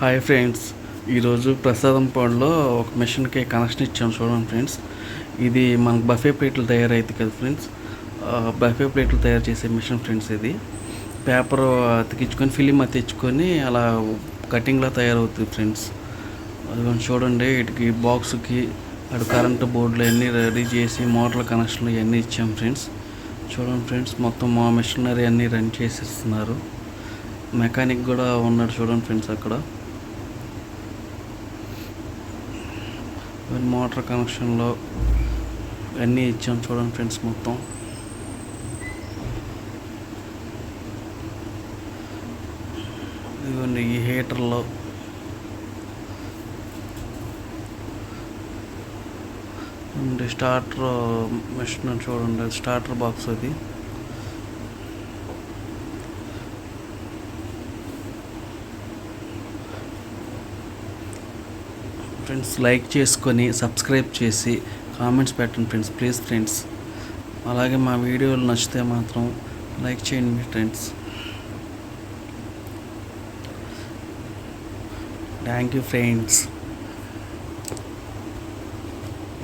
Hi friends, ఈరోజు ప్రసాదం పాడులో ఒక మిషన్కి కనెక్షన్ ఇచ్చాము చూడండి ఫ్రెండ్స్. ఇది మనకు బఫే ప్లేట్లు తయారైతే కదా ఫ్రెండ్స్, బఫే ప్లేట్లు తయారు చేసే మిషన్ ఫ్రెండ్స్. ఇది పేపర్ అతికించుకొని ఫిలిం అతికించుకొని అలా కటింగ్లా తయారవుతుంది ఫ్రెండ్స్. అది చూడండి, వీటికి బాక్స్కి అటు కరెంటు బోర్డులు అన్నీ రెడీ చేసి మోటార్ కనెక్షన్లు ఇవన్నీ ఇచ్చాము ఫ్రెండ్స్. చూడండి ఫ్రెండ్స్, మొత్తం మా మిషనరీ అన్నీ రన్ చేసేస్తున్నారు. మెకానిక్ కూడా ఉన్నాడు చూడండి ఫ్రెండ్స్. అక్కడ మోటార్ కనెక్షన్లో అన్నీ ఇచ్చాం చూడండి ఫ్రెండ్స్. మొత్తం ఇదిగోండి ఈ హీటర్లో స్టార్టర్ మిషన్ చూడండి, స్టార్టర్ బాక్స్ అది. ఫ్రెండ్స్, లైక్ చేసుకొని సబ్స్క్రైబ్ చేసి కామెంట్స్ పెట్టండి ఫ్రెండ్స్, ప్లీజ్ ఫ్రెండ్స్. అలాగే మా వీడియోలు నచ్చితే మాత్రం లైక్ చేయండి ఫ్రెండ్స్. Thank you friends.